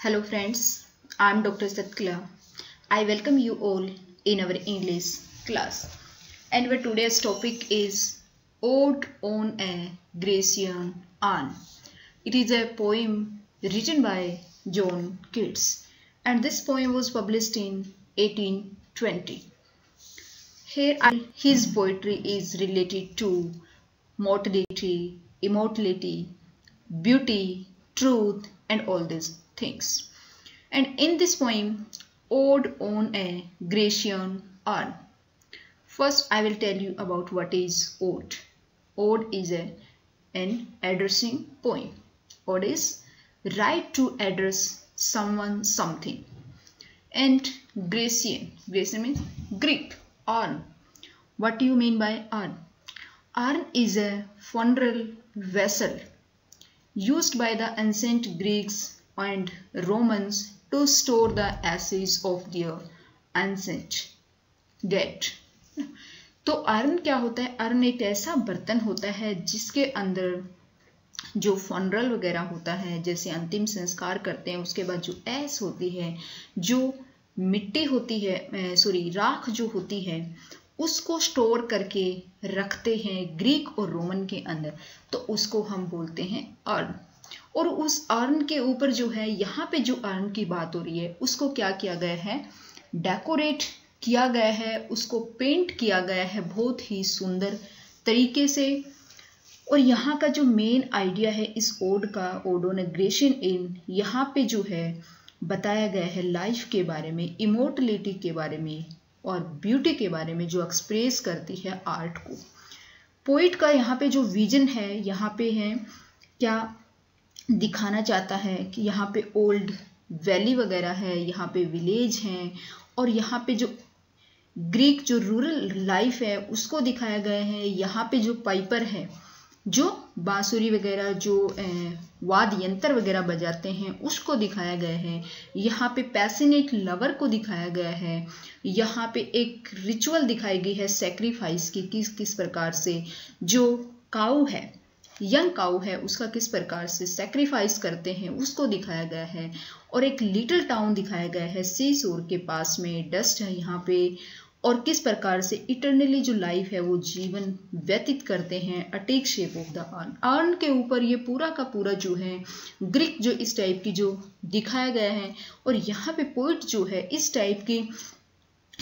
Hello friends, I am Dr. Satkala. I welcome you all in our English class. And our today's topic is Ode on a Grecian Urn. It is a poem written by John Keats, and this poem was published in 1820. Here his poetry is related to mortality, immortality, beauty, truth, and all these things. And in this poem, Ode on a Grecian Urn. First, I will tell you about what is ode. Ode is an addressing poem. Ode is right to address someone something. And Grecian means Greek. Urn. What do you mean by urn? Urn is a funeral vessel used by the ancient Greeks and Romans to store the ashes of their ancient dead. तो earn क्या होता है? Earn एक ऐसा बर्तन होता है जिसके अंदर जो फनरल वगैरह होता है, जैसे अंतिम संस्कार करते हैं, उसके बाद जो ऐश होती है, जो मिट्टी होती है, राख जो होती है, उसको स्टोर करके रखते हैं ग्रीक और रोमन के अंदर, तो उसको हम बोलते हैं अर्न। और उस अर्न के ऊपर जो है, यहाँ पे जो अर्न की बात हो रही है, उसको क्या किया गया है? डेकोरेट किया गया है, उसको पेंट किया गया है बहुत ही सुंदर तरीके से। और यहाँ का जो मेन आइडिया है इस ओड का, odd on A Grecian earn, यहाँ पे जो है बताया गया है लाइफ के बारे में, इमोर्टलिटी के बारे में और ब्यूटी के बारे में, जो एक्सप्रेस करती है आर्ट को। पोइट का यहाँ पे जो विजन है, यहाँ पे है क्या दिखाना चाहता है कि यहाँ पे ओल्ड वैली वगैरह है, यहाँ पे विलेज हैं, और यहाँ पे जो ग्रीक जो रूरल लाइफ है उसको दिखाया गया है। यहाँ पे जो पाइपर है, जो बांसुरी वगैरह, जो वाद्य यंत्र वगैरह बजाते हैं, उसको दिखाया गया है। यहाँ पे पैशनेट लवर को दिखाया गया है। यहाँ पे एक रिचुअल दिखाई गई है सैक्रिफाइस की, किस प्रकार से जो काऊ है, यंग काऊ है, उसका किस प्रकार से सैक्रिफाइस करते हैं, उसको दिखाया गया है। और एक लिटिल टाउन दिखाया गया है सी शोर के पास में, डस्ट है यहाँ पे, और किस प्रकार से इटर्नली जो लाइफ है वो जीवन व्यतीत करते हैं। Attack shape of the earn. Earn के ऊपर ये पूरा का पूरा जो है ग्रीक जो इस टाइप की जो दिखाया गया है। और यहाँ पे पोइट जो है इस टाइप की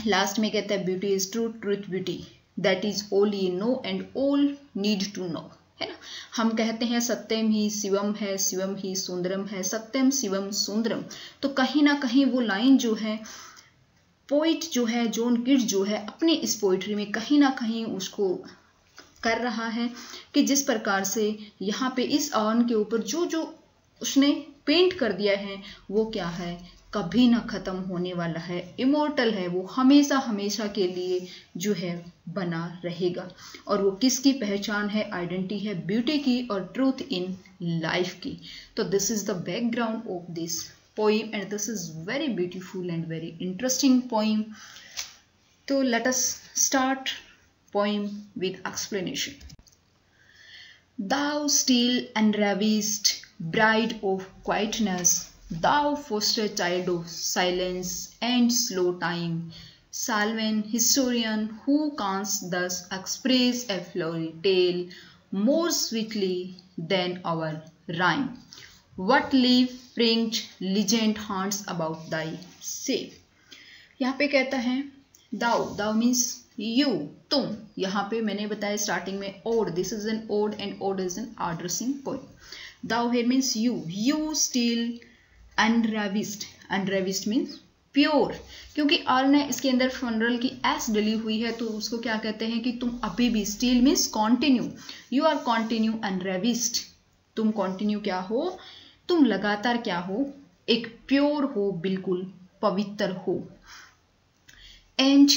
लास्ट में कहता है, beauty is true, truth beauty, that is all you know and all need to know, है ना। हम कहते हैं सत्यम ही शिवम है, शिवम ही सुंदरम है, सत्यम शिवम सुंदरम। तो कहीं ना कहीं वो लाइन जो है पोइट जो है जॉन कीट्स जो है अपनी इस पोइट्री में कहीं ना कहीं उसको कर रहा है कि जिस प्रकार से यहाँ पे इस अर्न के ऊपर जो जो उसने पेंट कर दिया है वो क्या है, कभी ना खत्म होने वाला है, इमोर्टल है, वो हमेशा हमेशा के लिए जो है बना रहेगा। और वो किसकी पहचान है? आइडेंटिटी है ब्यूटी की और ट्रूथ इन लाइफ की। तो this is the background of this poem, and this is very beautiful and very interesting poem. So let us start poem with explanation. Thou still unravaged bride of quietness, thou foster child of silence and slow time, Salvan historian, who canst thus express a flowery tale more sweetly than our rhyme. What leaf fringed legend haunts about thy save. यहाँ पे कहता है दाउ, दाउ means you, तुम। यहाँ पे मैंने बताया starting में ode, this is an ode and ode is an addressing poem. Thou here means you, you still unravished, unravished means pure, क्योंकि अर्न है इसके अंदर फनरल की एस डली हुई है, तो उसको क्या कहते हैं कि तुम अभी भी, still means continue, you are continue unravished, तुम कॉन्टिन्यू क्या हो, तुम लगातार क्या हो, एक प्योर हो, बिल्कुल पवित्र हो। And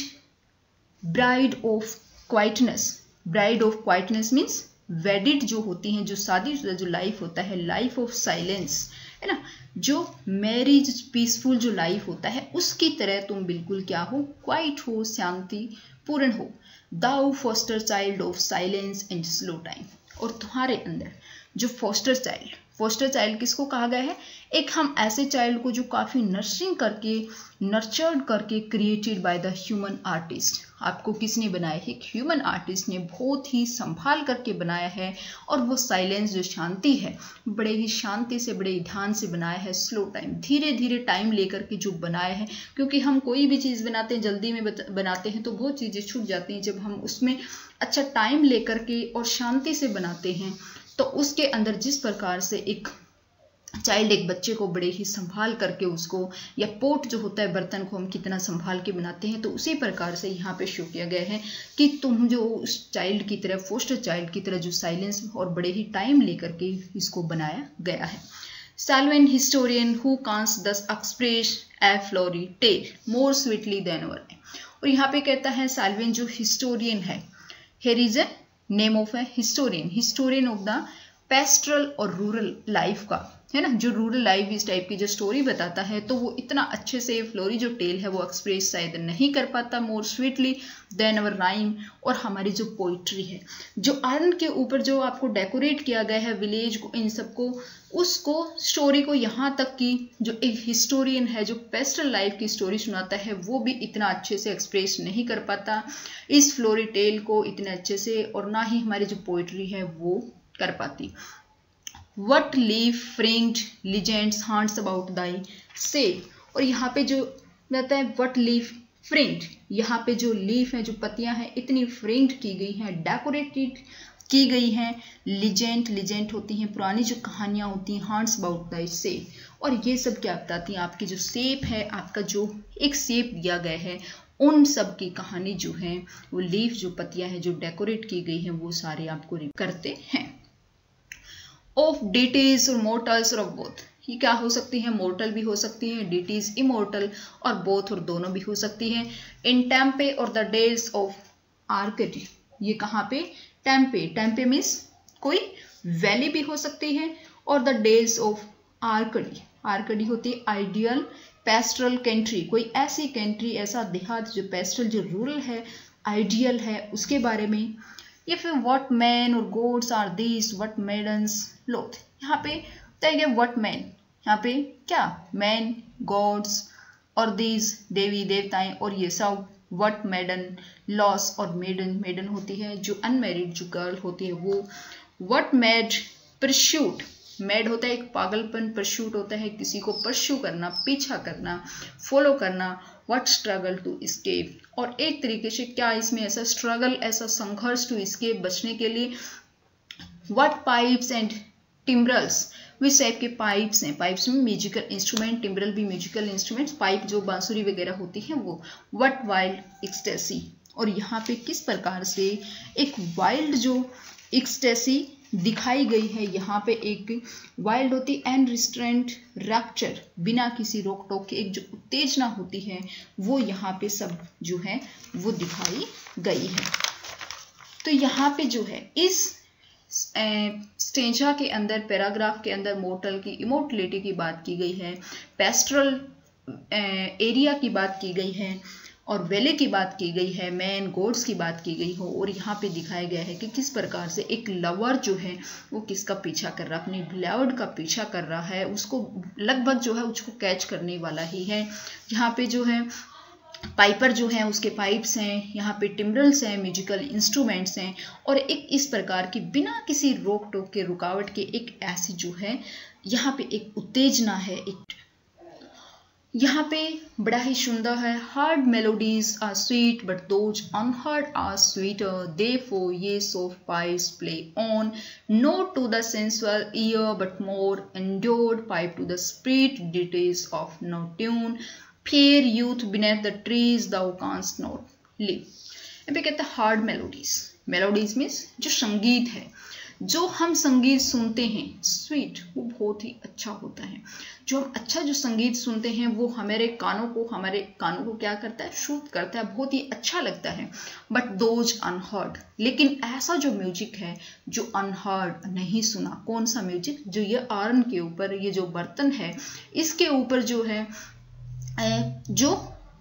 bride of quietness, bride of quietness means wedded जो होती हैं, जो शादीशुदा जो लाइफ होता है, लाइफ ऑफ साइलेंस, है ना, जो मैरिज पीसफुल जो लाइफ होता है उसकी तरह तुम बिल्कुल क्या हो, क्वाइट हो, शांति पूर्ण हो। Thou foster child of silence and slow time, और तुम्हारे अंदर जो फॉस्टर चाइल्ड, फोस्टर चाइल्ड किसको कहा गया है? एक हम ऐसे चाइल्ड को जो काफी नर्चरिंग करके, नर्चर्ड करके created by the human artist. आपको किसने बनाया है? एक ह्यूमन आर्टिस्ट ने बहुत ही संभाल करके बनाया है, और वो साइलेंस जो शांति है, बड़े ही शांति से, बड़े ही ध्यान से बनाया है, स्लो टाइम, धीरे धीरे टाइम लेकर के जो बनाया है। क्योंकि हम कोई भी चीज़ बनाते हैं, जल्दी में बनाते हैं तो बहुत चीज़ें छूट जाती हैं। जब हम उसमें अच्छा टाइम लेकर के और शांति से बनाते हैं तो उसके अंदर जिस प्रकार से एक चाइल्ड, एक बच्चे को बड़े ही संभाल करके उसको, या पोट जो होता है बर्तन को हम कितना संभाल के बनाते हैं, तो उसी प्रकार से यहाँ पे शो किया गया है कि तुम जो उस चाइल्ड की तरह, फोस्टर चाइल्ड की तरह जो साइलेंस और बड़े ही टाइम लेकर के इसको बनाया गया है। Salvin historian who can't thus express a flowery tale more sweetly than ever। और यहाँ पे कहता है साल्विन जो हिस्टोरियन है, here is a name of a historian, historian of the पेस्ट्रल और रूरल लाइफ का, है ना, जो रूरल लाइफ इस टाइप की जो स्टोरी बताता है, तो वो इतना अच्छे से फ्लोरी जो टेल है वो एक्सप्रेस शायद नहीं कर पाता मोर स्वीटली देन अवर राइम। और हमारी जो पोइट्री है, जो आयरन के ऊपर जो आपको डेकोरेट किया गया है, विलेज को, इन सबको, उसको, स्टोरी को, यहाँ तक कि जो एक हिस्टोरियन है जो पेस्ट्रल लाइफ की स्टोरी सुनाता है, वो भी इतना अच्छे से एक्सप्रेस नहीं कर पाता इस फ्लोरी टेल को इतने अच्छे से, और ना ही हमारी जो पोइट्री है वो कर पाती। What leaf fringed legends haunts about thy say। और यहाँ पे जो रहता है what leaf fringed, यहाँ पे जो लीफ है, जो पत्तियां हैं, इतनी फ्रिंग्ड की गई हैं, डेकोरेटेड की गई हैं। लिजेंड होती हैं पुरानी जो कहानियां होती हैं, haunts about thy say। और ये सब क्या बताती हैं? आपकी जो शेप है, आपका जो एक शेप दिया गया है, उन सब की कहानी जो है, वो लीफ जो पत्तियां हैं जो डेकोरेट की गई हैं, वो सारे आपको करते हैं। ऑफ डिटीज और मोर्टल्स और बोथ, ये क्या हो सकती है? मोर्टल भी हो सकती है, डिटीज इमोर्टल, और बोथ और दोनों भी हो सकती है। इन टेम्पे और द डेज ऑफ आर्कडी, ये कहाँ पे? टेम्पे, टेम्पे मीन्स कोई वैली भी हो सकती है, और द डेज ऑफ आर्कडी, आर्कडी होती है आइडियल पेस्ट्रल कंट्री, कोई ऐसी कंट्री, ऐसा देहात जो पेस्ट्रल, जो रूरल है, आइडियल है, उसके बारे में। या फिर व्हाट मैन और gods are these what maidens loath, यहाँ पे बताइए व्हाट मैन, यहाँ पे क्या? मैन, गॉड्स और दीज देवी देवताएं, और ये सब व्हाट मेडन लॉस, और मेडन होती है जो अनमेरिड जो गर्ल होती है वो। व्हाट मैड परस्यूट, मैड होता है एक पागलपन, परस्यूट होता है किसी को परस्यू करना, पीछा करना, फॉलो करना। व्हाट स्ट्रगल टू एस्केप, और एक तरीके से क्या इसमें ऐसा स्ट्रगल, ऐसा संघर्ष टू एस्केप, बचने के लिए। What pipes and timbrels, which type के पाइप्स हैं? पाइप्स में म्यूजिकल इंस्ट्रूमेंट, टिम्ब्रल भी म्यूजिकल इंस्ट्रूमेंट, पाइप जो बांसुरी वगैरह होती है वो। व्हाट वाइल्ड एक्सटेसी, और यहाँ पे किस प्रकार से एक वाइल्ड जो एक्सटेसी दिखाई गई है, यहाँ पे एक वाइल्ड होती एंड रिस्ट्रेंट रैप्चर, बिना किसी रोक टोक के एक जो उत्तेजना होती है, वो यहाँ पे सब जो है वो दिखाई गई है। तो यहाँ पे जो है इस स्टेंजा के अंदर, पैराग्राफ के अंदर मोर्टल की इमोर्टलिटी की बात की गई है, पेस्ट्रल एरिया की बात की गई है, और वेले की बात की गई है, मैन गॉड्स की बात की गई हो, और यहाँ पे दिखाया गया है कि किस प्रकार से एक लवर जो है वो किसका पीछा कर रहा है, अपनी बिलव्ड का पीछा कर रहा है, उसको लगभग जो है उसको कैच करने वाला ही है। यहाँ पे जो है पाइपर जो है उसके पाइप्स हैं, यहाँ पे टिम्ब्रल्स हैं, म्यूजिकल इंस्ट्रूमेंट्स हैं, और एक इस प्रकार की बिना किसी रोक टोक के, रुकावट के, एक ऐसी जो है यहाँ पे एक उत्तेजना है, एक यहाँ पे बड़ा ही सुंदर है। Heard melodies are sweet but those unheard are sweeter, therefore ye soft pipes play on, not to the sensual ear but more endeared pipe to the spirit ditties of no tune, fair youth beneath the trees thou canst not live। यहाँ पे कहते हैं hard melodies, melodies means जो संगीत है, जो हम संगीत सुनते हैं, स्वीट, वो बहुत ही अच्छा होता है। जो हम अच्छा जो संगीत सुनते हैं वो हमारे कानों को क्या करता है? शूट करता है, बहुत ही अच्छा लगता है। बट दोज अनहर्ड, लेकिन ऐसा जो म्यूजिक है जो अनहर्ड, नहीं सुना, कौन सा म्यूजिक? जो ये आर्न के ऊपर, ये जो बर्तन है इसके ऊपर जो है जो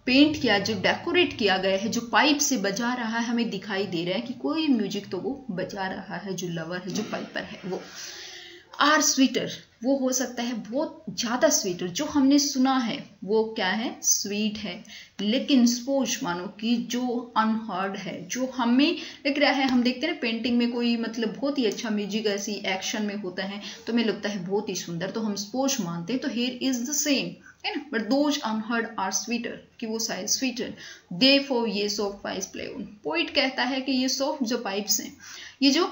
पेंट किया, जो डेकोरेट किया गया है, जो पाइप से बजा रहा है, हमें दिखाई दे रहा है कि कोई म्यूजिक तो वो बजा रहा है, जो लवर है, जो पाइपर है वो। आर स्वीटर, वो हो सकता है बहुत ज़्यादा स्वीटर, जो हमने सुना है वो क्या है, स्वीट है। लेकिन सपोज मानो कि जो अनहर्ड है, जो हमें लग रहा है, हम देखते हैं ना पेंटिंग में कोई मतलब बहुत ही अच्छा म्यूजिक ऐसी एक्शन में होता है तो हमें लगता है बहुत ही सुंदर, तो हम सपोज मानते हैं, तो हेयर इज द सेम है ना। But those unheard are sweeter, कि वो शायद sweeter. Therefore ye soft pipes play on, poet कहता है कि ये सॉफ्ट जो पाइप्स हैं, ये जो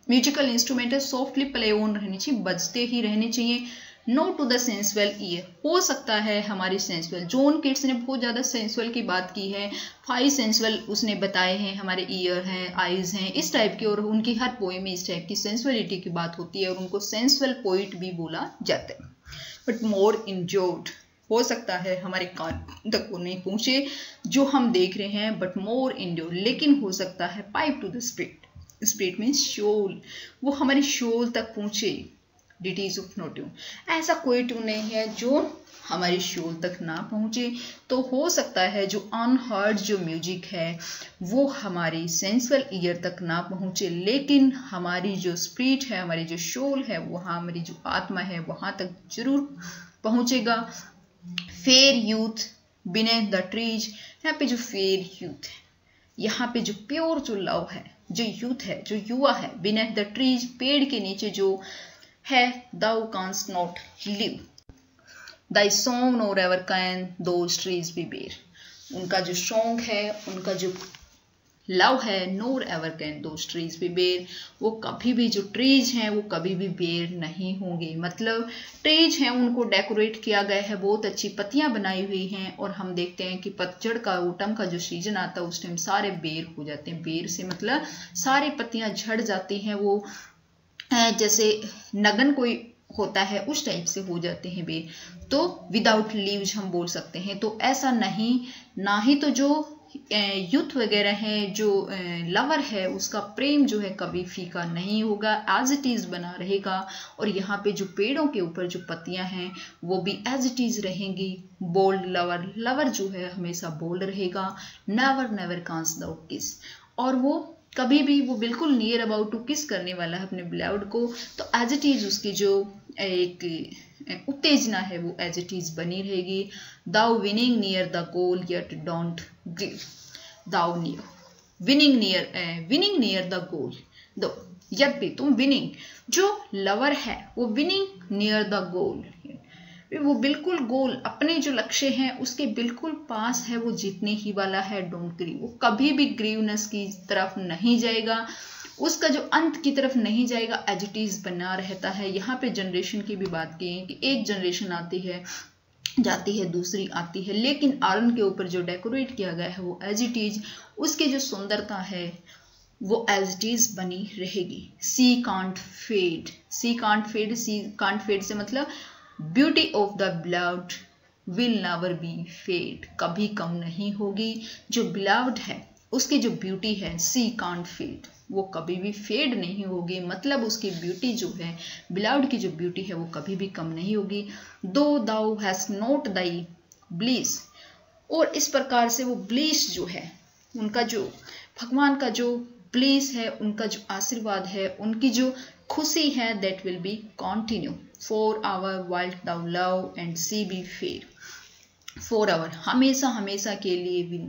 म्यूजिकल इंस्ट्रूमेंट है, सॉफ्टली प्ले ऑन रहनी चाहिए, बजते ही रहने चाहिए। No to the sensual ear, हो सकता है हमारी सेंसुअल, जॉन किट्स ने बहुत ज़्यादा सेंसुअल की बात की है, 5 सेंसुअल उसने बताए हैं, हमारे ईयर हैं, आइज हैं, इस टाइप की, और उनकी हर पोएम में इस टाइप की सेंसुअलिटी की बात होती है और उनको सेंसुअल पोइट भी बोला जाता है। बट मोर इंजोर्ड, हो सकता है हमारे कान तक वो नहीं पहुंचे जो हम देख रहे हैं, बट मोर इंजोर्ड, लेकिन हो सकता है pipe to the spirit, spirit means soul, वो हमारे शोल तक पहुंचे। डिटीज ऑफ नो ट्यून, ऐसा कोई ट्यून नहीं है जो हमारे शोल तक ना पहुंचे। तो हो सकता है जो अनहर्ड जो म्यूजिक है वो हमारी सेंसुअल ईयर तक ना पहुंचे, लेकिन हमारी जो स्पिरिट है, हमारी जो शोल है, वहाँ हमारी जो आत्मा है वहाँ तक जरूर पहुंचेगा। Fair youth beneath the trees, यहाँ पे जो फेयर यूथ है, यहाँ पे जो प्योर जो लव है, जो यूथ है, जो युवा है, बिनेथ द ट्रीज, पेड़ के नीचे जो है, thou canst not leave, thy song nor ever can those trees be bare, उनका जो सॉन्ग है, उनका जो लव है, nor ever can those trees be bare, वो कभी भी जो ट्रीज हैं वो कभी भी बेर नहीं होंगे। मतलब ट्रीज हैं उनको डेकोरेट किया गया है, बहुत अच्छी पत्तियां बनाई हुई हैं, और हम देखते हैं कि पतझड़ का, ऑटम का जो सीजन आता है उस टाइम सारे बेर हो जाते हैं। बेर से मतलब सारी पत्तियां झड़ जाती हैं, वो जैसे नगन कोई होता है उस टाइप से हो जाते हैं बेर। तो विदाउट लीव्स हम बोल सकते हैं। तो ऐसा नहीं, ना ही तो जो यूथ वगैरह है, जो लवर है, उसका प्रेम जो है कभी फीका नहीं होगा, एज इट इज बना रहेगा। और यहाँ पे जो पेड़ों के ऊपर जो पत्तियां हैं वो भी एज इट इज रहेंगी। बोल्ड लवर, लवर जो है हमेशा बोल्ड रहेगा। नेवर नेवर कांस द किस, और वो कभी भी, वो बिल्कुल नियर अबाउट टू किस करने वाला है अपने बिलाउड को, तो एज इट इज उसकी जो एक उत्तेजना है वो एज इट इज बनी रहेगी। Though winning near the goal yet don't grieve, though near winning near the goal, दो यद भी तुम विनिंग, जो लवर है वो विनिंग नियर द गोल, वो बिल्कुल गोल, अपने जो लक्ष्य हैं उसके बिल्कुल पास है, वो जीतने ही वाला है। डोंट ग्रीव, वो कभी भी ग्रीवनेस की तरफ नहीं जाएगा, उसका जो अंत की तरफ नहीं जाएगा, एज इट इज बना रहता है। यहाँ पे जनरेशन की भी बात की है कि एक जनरेशन आती है जाती है, दूसरी आती है, लेकिन आयरन के ऊपर जो डेकोरेट किया गया है वो एज इट इज, उसकी जो सुंदरता है वो एज इट इज बनी रहेगी। She can't fade, she can't fade, she can't fade से मतलब beauty of the beloved will never be fade, कभी कम नहीं होगी। जो बिलव्ड है उसकी जो ब्यूटी है, सी कांट फेड, वो कभी भी फेड नहीं होगी। मतलब उसकी ब्यूटी जो है, बिलव्ड की जो ब्यूटी है वो कभी भी कम नहीं होगी। दो दाउ हैज नोट दाई ब्लिस, और इस प्रकार से वो ब्लिस जो है, उनका जो भगवान का जो ब्लिस है, उनका जो आशीर्वाद है, उनकी जो खुशी है, that will be continue for ever wilt thou love and she be fade, for ever हमेशा हमेशा के लिए भी,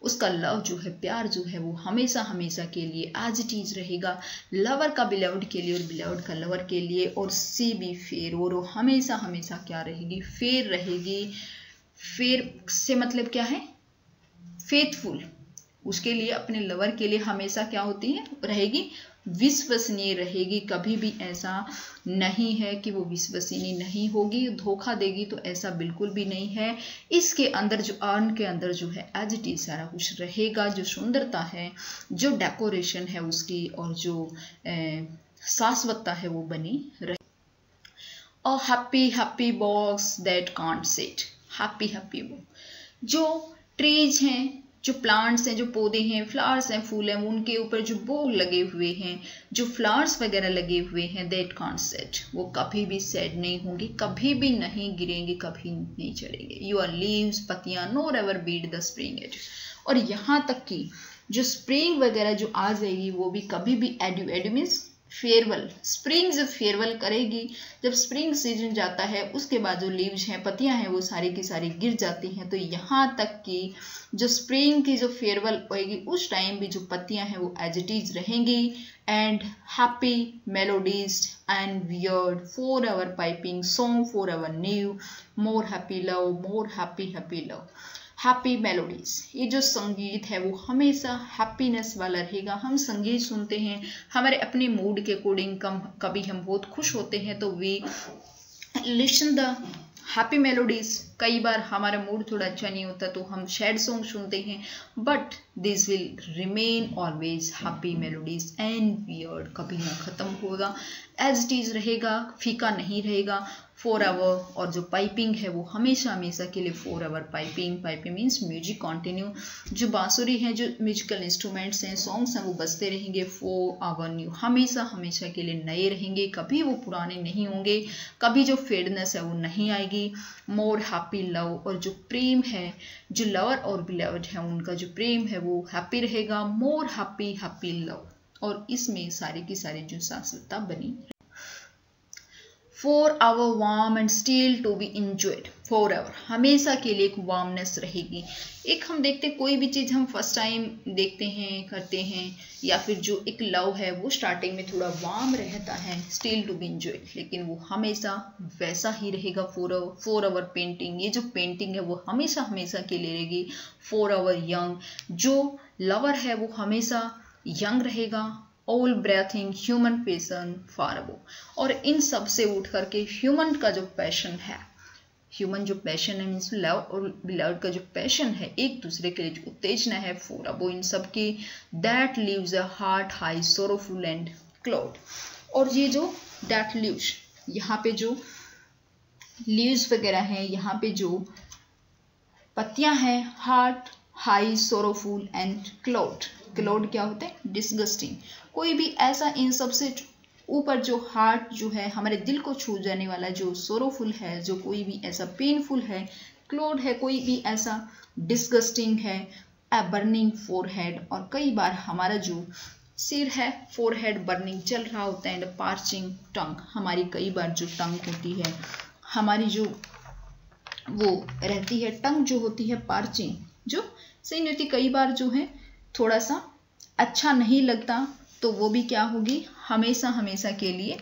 उसका लव जो है, प्यार जो है वो हमेशा हमेशा के लिए एज इट इज रहेगा। लवर का बिलव्ड के लिए और बिलव्ड का लवर के लिए, और सी बी फेयर, और वो हमेशा हमेशा क्या रहेगी, फेयर रहेगी। फेयर से मतलब क्या है, फेथफुल, उसके लिए, अपने लवर के लिए हमेशा क्या होती है, रहेगी, विश्वसनीय रहेगी। कभी भी ऐसा नहीं है कि वो विश्वसनीय नहीं होगी, धोखा देगी, तो ऐसा बिल्कुल भी नहीं है। इसके अंदर जो अर्न के अंदर जो है एज इट इज सारा कुछ रहेगा। जो सुंदरता है, जो डेकोरेशन है उसकी, और जो शाश्वतता है वो बनी रहे। और happy happy box that can't sit, happy happy box, जो ट्रीज हैं, जो प्लांट्स हैं, जो पौधे हैं, फ्लावर्स हैं, फूल हैं, उनके ऊपर जो बोग लगे हुए हैं, जो फ्लावर्स वगैरह लगे हुए हैं, दैट कांट सेट, वो कभी भी सेट नहीं होंगे, कभी भी नहीं गिरेंगे, कभी नहीं चढ़ेंगे। योर लीव्स, पत्तियां, nor ever bid the spring age, और यहाँ तक कि जो स्प्रिंग वगैरह जो आ जाएगी वो भी कभी भी एडू मीन्स फेयरवेल, स्प्रिंग जब फेयरवेल करेगी, जब स्प्रिंग सीजन जाता है उसके बाद जो लीव्स हैं, पत्तियां हैं, वो सारी की सारी गिर जाती हैं। तो यहाँ तक कि जो स्प्रिंग की जो फेयरवेल होएगी उस टाइम भी जो पत्तियां हैं वो एज इट इज रहेंगी। And happy melodies and wearied for ever piping song for ever new more happy love, more happy happy love. Happy melodies, ये जो संगीत है वो हमेशा हैप्पीनेस वाला रहेगा। हम संगीत सुनते हैं हमारे अपने मूड के अकॉर्डिंग, कभी हम बहुत खुश होते हैं तो we listen the happy melodies. कई बार हमारा मूड थोड़ा अच्छा नहीं होता तो हम सैड सॉन्ग सुनते हैं, but this will remain always happy melodies and weird, कभी ना खत्म होगा, एज इट इज रहेगा, फीका नहीं रहेगा। फॉर आवर, और जो पाइपिंग है वो हमेशा हमेशा के लिए for ever piping, piping means music continue, जो बांसुरी है, जो म्यूजिकल इंस्ट्रूमेंट्स हैं, सॉन्ग्स हैं, वो बजते रहेंगे फॉर आवर न्यू, हमेशा हमेशा के लिए नए रहेंगे, कभी वो पुराने नहीं होंगे, कभी जो फेडनेस है वो नहीं आएगी। मोर हैप्पी लव, और जो प्रेम है, जो लवर और बिलव्ड है उनका जो प्रेम है वो हैप्पी रहेगा। मोर हैप्पी हैप्पी लव, और इसमें सारी की सारी जो शाश्वतता बनी। For ever warm and still to be enjoyed, for ever, हमेशा के लिए एक वार्मनेस रहेगी। एक हम देखते कोई भी चीज़ हम फर्स्ट टाइम देखते हैं, करते हैं, या फिर जो एक लव है वो स्टार्टिंग में थोड़ा वार्म रहता है, स्टिल टू बी इंजॉयड, लेकिन वो हमेशा वैसा ही रहेगा। फॉर आवर पेंटिंग, ये जो पेंटिंग है वो हमेशा हमेशा के लिए रहेगी। फॉर आवर यंग, जो लवर है वो हमेशा यंग रहेगा। ऑल ब्रेथिंग ह्यूमन पैशन फार अबव, और इन सब से उठ करके ह्यूमन का जो पैशन है, ह्यूमन जो पैशन है मीन्स लव और बिलव्ड का जो पैशन है, एक दूसरे के लिए जो उत्तेजना है, फॉर अबव, इन सब की, that leaves a heart high sorrowful and cloud. और ये जो दैट लीव्स, यहाँ पे जो लीव्स वगैरह हैं, यहाँ पे जो पत्तियां हैं, heart high sorrowful and cloud, cloud क्या होते हैं, डिस्गस्टिंग, कोई भी ऐसा इन सबसे ऊपर जो हार्ट जो है हमारे दिल को छू जाने वाला, जो सोरोफुल है, जो कोई भी ऐसा पेनफुल है, क्लाउड है, कोई भी ऐसा डिस्गस्टिंग है, बर्निंग फोरहेड, और कई बार हमारा जो सिर है फोरहेड बर्निंग चल रहा होता है, एंड पार्चिंग टंग, हमारी कई बार जो टंग होती है, हमारी जो वो रहती है टंग जो होती है पार्चिंग, जो सही नहीं होती, कई बार जो है थोड़ा सा अच्छा नहीं लगता, तो वो भी क्या होगी, हमेशा हमेशा के लिए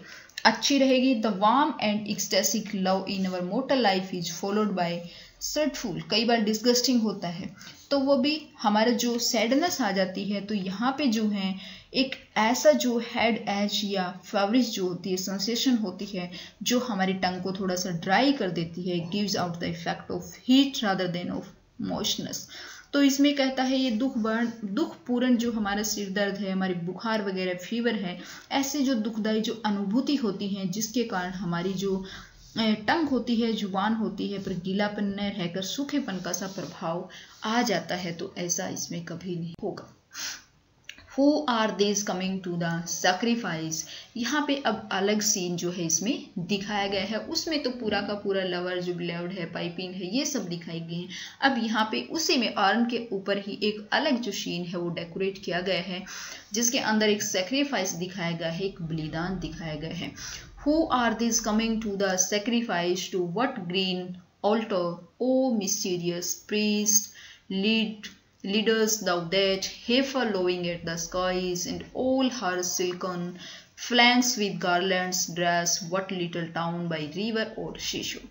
अच्छी रहेगी। The warm and ecstatic love in our mortal life is followed by sadful, कई बार डिस्गस्टिंग होता है तो वो भी हमारा जो सैडनेस आ जाती है। तो यहाँ पे जो है एक ऐसा जो हेड एज या फेवरिश जो होती है, सेंसेशन होती है, जो हमारी टंग को थोड़ा सा ड्राई कर देती है, gives out the effect of heat rather than of moistness. तो इसमें कहता है ये दुख पूर्ण जो हमारा सिर दर्द है, हमारी बुखार वगैरह फीवर है, ऐसे जो दुखदायी जो अनुभूति होती है, जिसके कारण हमारी जो टंग होती है, जुबान होती है, पर गीलापन न रहकर सूखेपन का सा प्रभाव आ जाता है, तो ऐसा इसमें कभी नहीं होगा। Who are these coming to the sacrifice? यहाँ पे अब अलग सीन जो है इसमें दिखाया गया है, उसमें तो पूरा का पूरा लवर जो बिलव्ड है, पाइपिंग है, ये सब दिखाई गए हैं। अब यहाँ पे उसी में अर्न के ऊपर ही एक अलग जो सीन है वो डेकोरेट किया गया है, जिसके अंदर एक सेक्रीफाइस दिखाया गया है, एक बलिदान दिखाया गया है। Who are these coming to the sacrifice to what green altar, O mysterious priest, leaders thou that heifer lowing at the skies, and all her silken flanks with garlands dress what little town by river or seashore।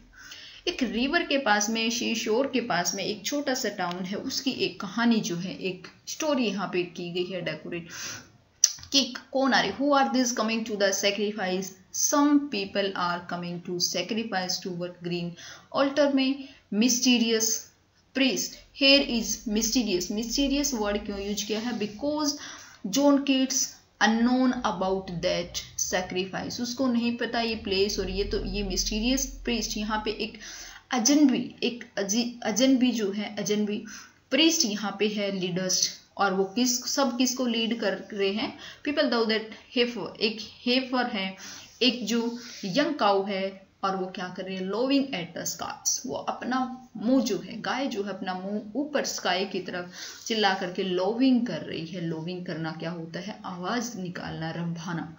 एक river के पास में, शीशोर के पास में एक छोटा सा town है, उसकी एक कहानी जो है, एक स्टोरी यहाँ पे की गई है डेकोरेट, कि कौन आ रहे, who are this coming to the sacrifice, some people are coming to sacrifice to what green altar में mysterious priest. Here is mysterious, mysterious word क्यों यूज किया है, because John Keats unknown about that sacrifice, उसको नहीं पता ये place, और ये तो ये मिस्टीरियस प्रीस्ट, यहाँ पे एक अजनबी जो है, अजनबी प्रीस्ट यहाँ पे है, लीडर्स, और वो किसको लीड कर रहे हैं, पीपल दाउ दैट हेफर, एक हेफर है, एक जो यंग काउ है, और वो क्या कर रही है, लोविंग एट द स्काईज, वो अपना मुंह जो है, गाय जो है अपना मुंह ऊपर स्काई की तरफ चिल्ला करके लोविंग कर रही है। लोविंग करना क्या होता है, आवाज निकालना, रंभाना।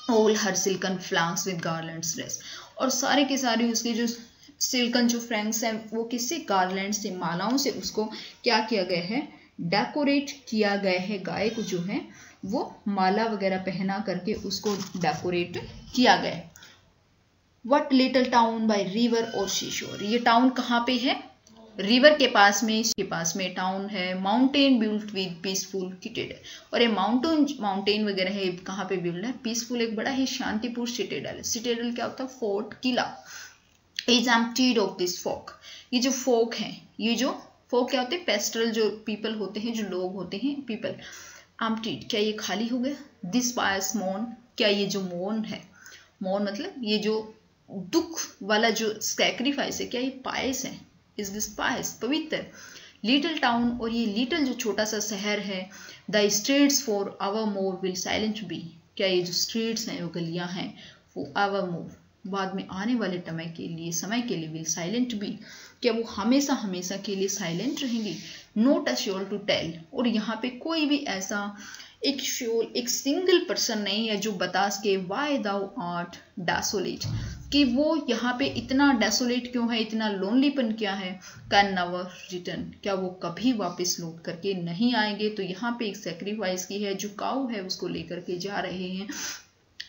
All her silken flanks with garlands dressed, और सारे के सारे उसके जो सिल्कन जो फ्रैंक्स हैं वो किससे, गार्लैंड से, मालाओं से उसको क्या किया गया है, डेकोरेट किया गया है। गाय को जो है वो माला वगैरह पहना करके उसको डेकोरेट किया गया है। What little town by river और शीशोर, ये टाउन कहाँ पे है, रिवर के पास में टाउन है। Mountain built with peaceful citadel, और ये माउंटेन वगैरह है कहाँ पे बिल्ड है, पीसफुल, एक बड़ा ही शांतिपूर्ण सिटेडल। सिटेडल क्या होता है, फोर्ट, किला। Is emptied of this folk, ये जो फोक है, ये जो फोक क्या होते हैं, पेस्टरल जो पीपल होते हैं, जो लोग होते हैं, पीपल। एम्प्टीड, क्या ये खाली हो गया। दिस पायस मौन, क्या ये जो मौन है, मौन मतलब ये जो दुख वाला जो सैक्रिफाइस है, क्या ये पायस है, इज दिस पायस, पवित्र। लिटिल टाउन, और ये लिटिल जो छोटा सा शहर है, the streets for evermore will silent be, क्या ये जो स्ट्रीट्स हैं, वो गलियां हैं, वो आवर मोर बाद में आने वाले समय के लिए विल साइलेंट बी, क्या वो हमेशा हमेशा के लिए साइलेंट रहेंगी। Not a sure to tell, और यहाँ पे कोई भी ऐसा एक श्योर, एक सिंगल पर्सन नहीं है जो बता सके वाई दाउ आर्ट डेसोलेट, कि वो यहाँ पे इतना डेसोलेट क्यों है, इतना लोनलीपन क्या है। कैन नेवर रिटर्न, क्या वो कभी वापस लौट करके नहीं आएंगे। तो यहाँ पे एक सेक्रीफाइस की है, जो काऊ है उसको लेकर के जा रहे हैं।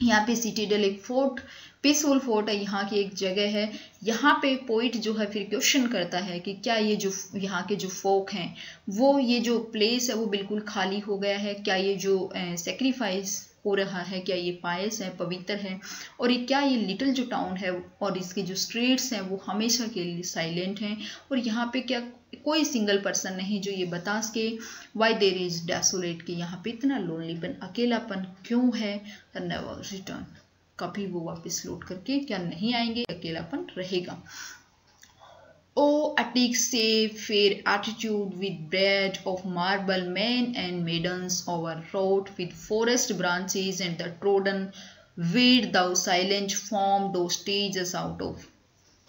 यहाँ पे सिटीडल एक फोर्ट, पीसफुल फोर्ट है, यहाँ की एक जगह है। यहाँ पे पोइट जो है फिर क्वेश्चन करता है कि क्या ये जो यहाँ के जो फोक हैं, वो ये जो प्लेस है वो बिल्कुल खाली हो गया है, क्या ये जो सेक्रीफाइस हो रहा है, क्या ये पायस है, पवित्र है, और ये क्या ये लिटिल जो टाउन है और इसके जो स्ट्रीट्स हैं वो हमेशा के लिए साइलेंट हैं, और यहाँ पे क्या कोई सिंगल पर्सन नहीं जो ये बता सके वाई देर इज डेसोलेट, कि यहाँ पे इतना लोनलीपन, अकेलापन क्यों है। नेवर रिटर्न, कभी वो वापस लौट करके क्या नहीं आएंगे, अकेलापन रहेगा। Oh, Attic say fair attitude with bread of marble, men and maidens overwrought with forest branches and the trodden weed, thou silent form dost stage us out of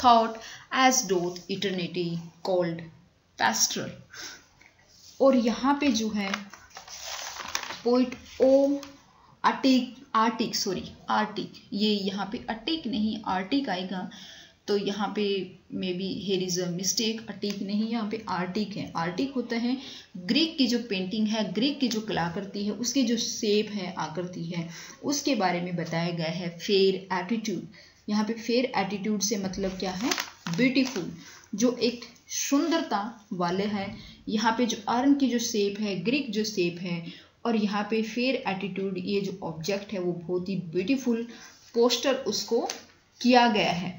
thought as doth eternity called pastoral। और यहाँ पे जो है poet Arctic, ये यहाँ पे अटिक नहीं Arctic आएगा, तो यहाँ पे may be here is a mistake, attic नहीं, यहाँ पे आर्टिक है। आर्टिक होता है ग्रीक की जो पेंटिंग है, ग्रीक की जो कलाकृति है, उसकी जो शेप है, आकृति है, उसके बारे में बताया गया है। फेयर एटीट्यूड, यहाँ पे फेयर एटीट्यूड से मतलब क्या है, ब्यूटीफुल, जो एक सुंदरता वाले हैं। यहाँ पे जो अर्न की जो शेप है, ग्रीक जो शेप है, और यहाँ पे फेयर एटीट्यूड, ये जो ऑब्जेक्ट है वो बहुत ही ब्यूटीफुल पोस्टर उसको किया गया है।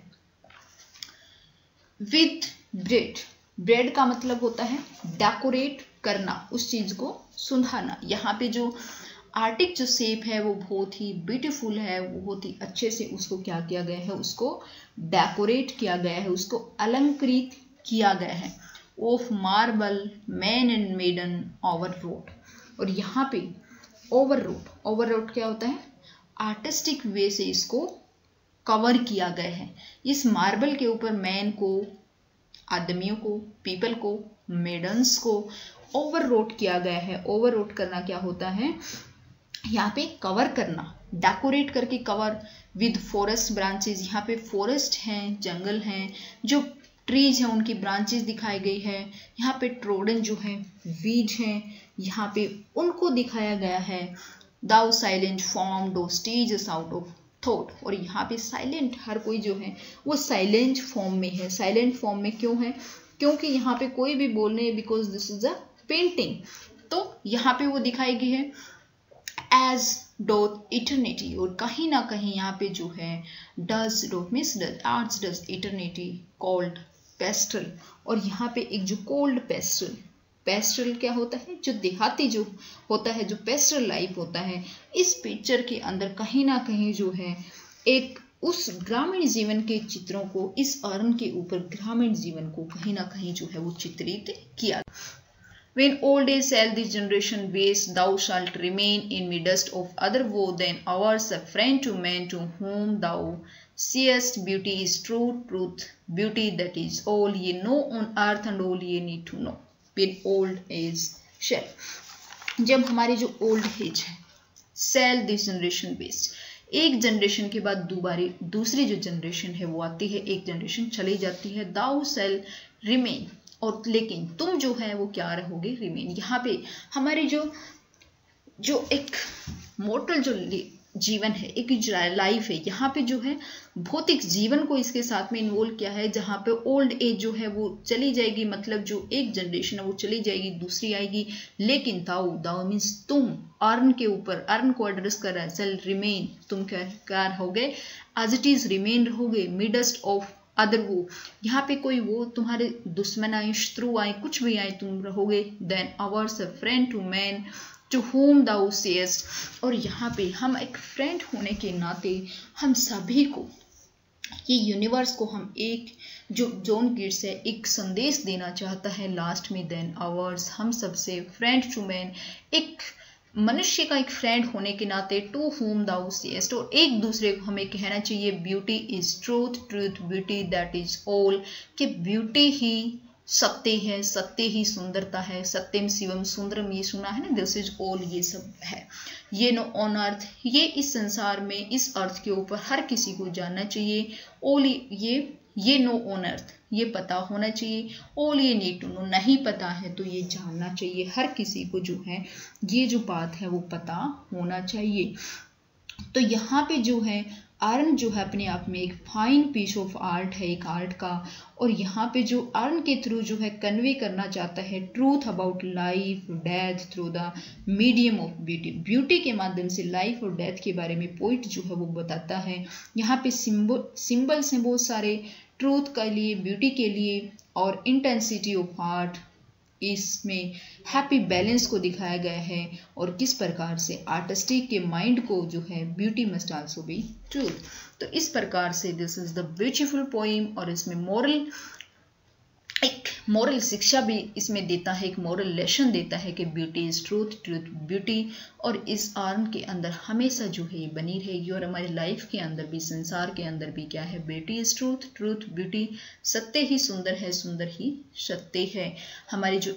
विथ ब्रेड, ब्रेड का मतलब होता है डेकोरेट करना, उस चीज को सुंधारना। यहाँ पे जो आर्टिक जो शेप है वो बहुत ही ब्यूटीफुल है, वो बहुत ही अच्छे से उसको क्या किया गया है, उसको डेकोरेट किया गया है, उसको अलंकृत किया गया है। Of marble men and maiden overwrought, और यहाँ पे ओवररोड क्या होता है, आर्टिस्टिक वे से इसको कवर किया गया है। इस मार्बल के ऊपर मैन को, आदमियों को, पीपल को, मेडन्स को ओवररोड किया गया है। ओवररोड करना क्या होता है, यहाँ पे कवर करना, डेकोरेट करके कवर विद फॉरेस्ट ब्रांचेस, यहाँ पे फॉरेस्ट हैं, जंगल हैं, जो ट्रीज हैं उनकी ब्रांचेस दिखाई गई है। यहाँ पे ट्रोडन जो है, वीड हैं, यहाँ पे उनको दिखाया गया है। दाउ साइलेंट फॉर्म डो स्टेजेस आउट ऑफ थॉट, और यहाँ पे साइलेंट, हर कोई जो है वो साइलेंट फॉर्म में है। साइलेंट फॉर्म में क्यों है, क्योंकि यहाँ पे कोई भी बोल नहीं, because this is a painting, तो यहाँ पे वो दिखाई गई है एज डोथ इटर्निटी, और कहीं ना कहीं यहाँ पे जो है does doth means does, arts does eternity called pastoral, और यहाँ पे एक जो कोल्ड पेस्टल, पेस्टल क्या होता है, जो देहाती जो होता है, जो पेस्टल लाइफ होता है, इस पिक्चर के अंदर कहीं ना कहीं जो है एक उस ग्रामीण जीवन के चित्रों को, इस अर्न के ऊपर ग्रामीण जीवन को कहीं ना कहीं जो है वो चित्रित किया। When old age shall this generation waste, thou shalt remain in midst of other woe than ours, a friend to man to whom thou seest beauty is true truth, beauty that is all ye know on earth and all ye need to know. When old age shall, जब हमारी जो old age है, shall this generation waste, एक generation के बाद दूसरी जो generation है वो आती है, एक जनरेशन चली जाती है। दाउ सेल रिमेन, और लेकिन तुम जो है वो क्या रहोगे, रिमेन। यहाँ पे हमारी जो एक मोर्टल जो जीवन है, एक लाइफ है, यहाँ पे जो है भौतिक जीवन को इसके साथ में इन्वॉल्व किया है, जहाँ पे ओल्ड एज जो है वो चली जाएगी, मतलब जो एक जनरेशन है वो चली जाएगी, दूसरी आएगी। लेकिन दाउ मीन्स तुम, अर्न के ऊपर, अर्न को एड्रेस कर रहा है। सेल रिमेन, तुम क्या रहोगे, एज इट इज रिमेन रहोगे। मिडस्ट ऑफ अदर, वो यहाँ पे कोई वो तुम्हारे दुश्मन आए, शत्रु आए, कुछ भी आए, तुम रहोगे। Then ours a friend to man to whom thou sayest, और यहाँ पे हम एक फ्रेंड होने के नाते हम सभी को, ये यूनिवर्स को हम एक, जो जॉन कीट्स है, एक संदेश देना चाहता है लास्ट में। देन आवर्स, हम सबसे, फ्रेंड टू मैन, एक मनुष्य का एक फ्रेंड होने के नाते, टू whom thou sayest, और एक दूसरे को हमें कहना चाहिए beauty is truth, truth beauty, that is all, कि ब्यूटी ही सत्य है, सत्य ही सुंदरता है। सत्यम शिवम सुंदरम, ये सुना है ना, दिस इज ऑल, ये सब है। ये नो ऑन अर्थ, ये इस संसार में, इस अर्थ के ऊपर हर किसी को जानना चाहिए। ऑल, ये नो ऑन अर्थ, ये पता होना चाहिए। ऑल ये नीड टू नो, नहीं पता है तो ये जानना चाहिए। हर किसी को जो है ये जो बात है वो पता होना चाहिए। तो यहाँ पे जो है आर्न जो है अपने आप में एक फाइन पीस ऑफ आर्ट है, एक आर्ट का। और यहाँ पे जो आर्न के थ्रू जो है कन्वे करना चाहता है truth about life death through the medium of beauty, beauty के माध्यम से लाइफ और डेथ के बारे में पोइट जो है वो बताता है। यहाँ पे सिंबल्स हैं बहुत सारे, ट्रूथ के लिए, ब्यूटी के लिए, और इंटेंसिटी ऑफ आर्ट, इसमें हैप्पी बैलेंस को दिखाया गया है, और किस प्रकार से आर्टिस्टिक के माइंड को जो है beauty must also be truth. तो इस प्रकार से this is the beautiful poem, और इसमें एक मॉरल शिक्षा भी इसमें देता है, एक मॉरल लेसन देता है कि beauty is truth, truth beauty. और इस आर्न के अंदर हमेशा जो है ये बनी रहेगी, और हमारी लाइफ के अंदर भी, संसार के अंदर भी क्या है, beauty is truth, truth beauty. सत्य ही सुंदर है, सुंदर ही सत्य है। हमारी जो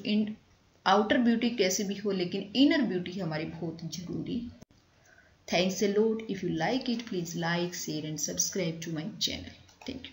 आउटर ब्यूटी कैसे भी हो, लेकिन इनर ब्यूटी हमारी बहुत जरूरी। Thanks a lot. If you like it, please like, share and subscribe to my channel. Thank you.